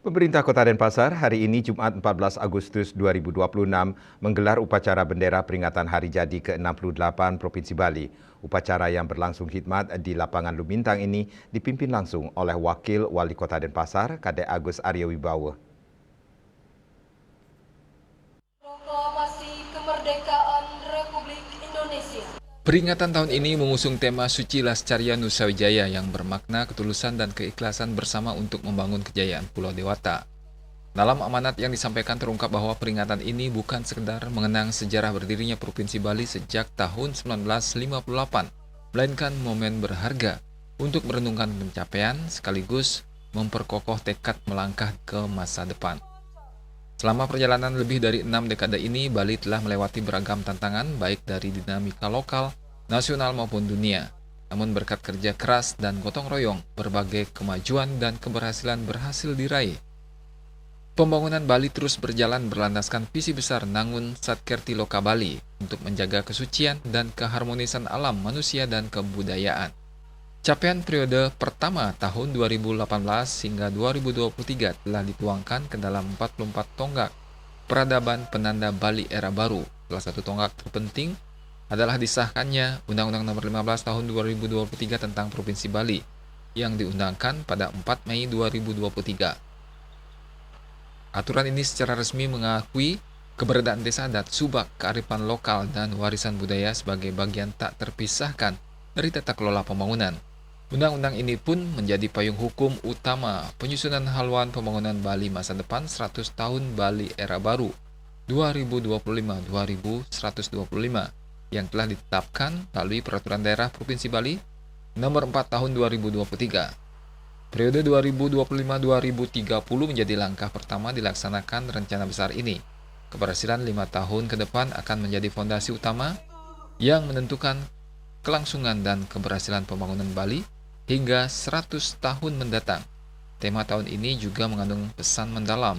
Pemerintah Kota Denpasar hari ini Jumat 14 Agustus 2026 menggelar upacara bendera peringatan Hari Jadi ke-68 Provinsi Bali. Upacara yang berlangsung khidmat di lapangan Lumintang ini dipimpin langsung oleh Wakil Wali Kota Denpasar, Kadek Agus Arya Wibowo. Proklamasi Kemerdekaan Republik Indonesia. Peringatan tahun ini mengusung tema Suci Lascarya Nusa Wijaya yang bermakna ketulusan dan keikhlasan bersama untuk membangun kejayaan Pulau Dewata. Dalam amanat yang disampaikan terungkap bahwa peringatan ini bukan sekedar mengenang sejarah berdirinya Provinsi Bali sejak tahun 1958, melainkan momen berharga untuk merenungkan pencapaian sekaligus memperkokoh tekad melangkah ke masa depan. Selama perjalanan lebih dari 6 dekade ini, Bali telah melewati beragam tantangan baik dari dinamika lokal, nasional maupun dunia. Namun berkat kerja keras dan gotong royong, berbagai kemajuan dan keberhasilan berhasil diraih. Pembangunan Bali terus berjalan berlandaskan visi besar Nangun Satkerti Loka Bali untuk menjaga kesucian dan keharmonisan alam manusia dan kebudayaan. Capaian periode pertama tahun 2018 hingga 2023 telah dituangkan ke dalam 44 tonggak peradaban penanda Bali era baru. Salah satu tonggak terpenting adalah disahkannya Undang-Undang Nomor 15 Tahun 2023 tentang Provinsi Bali yang diundangkan pada 4 Mei 2023. Aturan ini secara resmi mengakui keberadaan desa adat, subak, kearifan lokal, dan warisan budaya sebagai bagian tak terpisahkan dari tata kelola pembangunan. Undang-undang ini pun menjadi payung hukum utama penyusunan haluan pembangunan Bali masa depan 100 tahun Bali era baru 2025-2125 yang telah ditetapkan melalui Peraturan Daerah Provinsi Bali Nomor 4 Tahun 2023. Periode 2025-2030 menjadi langkah pertama dilaksanakan rencana besar ini. Keberhasilan 5 tahun ke depan akan menjadi fondasi utama yang menentukan kelangsungan dan keberhasilan pembangunan Bali hingga 100 tahun mendatang. Tema tahun ini juga mengandung pesan mendalam.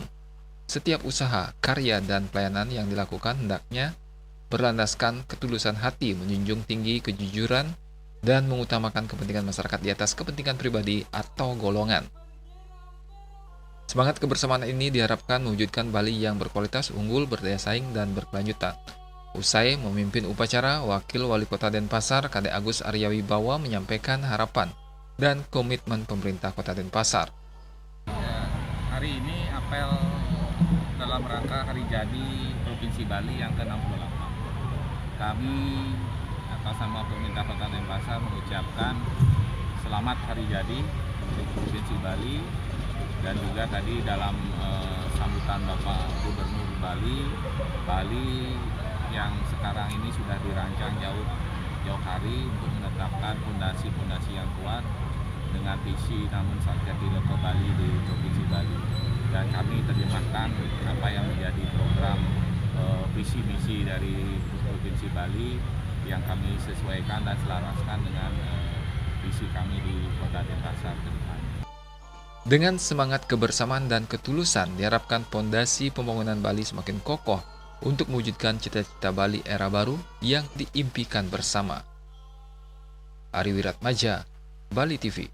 Setiap usaha, karya, dan pelayanan yang dilakukan hendaknya berlandaskan ketulusan hati, menjunjung tinggi kejujuran, dan mengutamakan kepentingan masyarakat di atas kepentingan pribadi atau golongan. Semangat kebersamaan ini diharapkan mewujudkan Bali yang berkualitas, unggul, berdaya saing, dan berkelanjutan. Usai memimpin upacara, Wakil Wali Kota Denpasar, Kadek Agus Arya Wibowo menyampaikan harapan dan komitmen pemerintah Kota Denpasar. Hari ini apel dalam rangka Hari Jadi Provinsi Bali yang ke-68. Kami atas nama pemerintah Kota Denpasar mengucapkan selamat Hari Jadi untuk Provinsi Bali, dan juga tadi dalam sambutan Bapak Gubernur Bali yang sekarang ini sudah dirancang jauh hari untuk menetapkan fondasi-fondasi yang kuat dengan visi Nangun Satkerti Loka Bali di Provinsi Bali, dan kami terjemahkan apa yang menjadi program visi misi dari Provinsi Bali yang kami sesuaikan dan selaraskan dengan visi kami di Kota Denpasar ke depan. Dengan semangat kebersamaan dan ketulusan, diharapkan fondasi pembangunan Bali semakin kokoh untuk mewujudkan cita-cita Bali era baru yang diimpikan bersama. Ari Wiratmaja, Bali TV.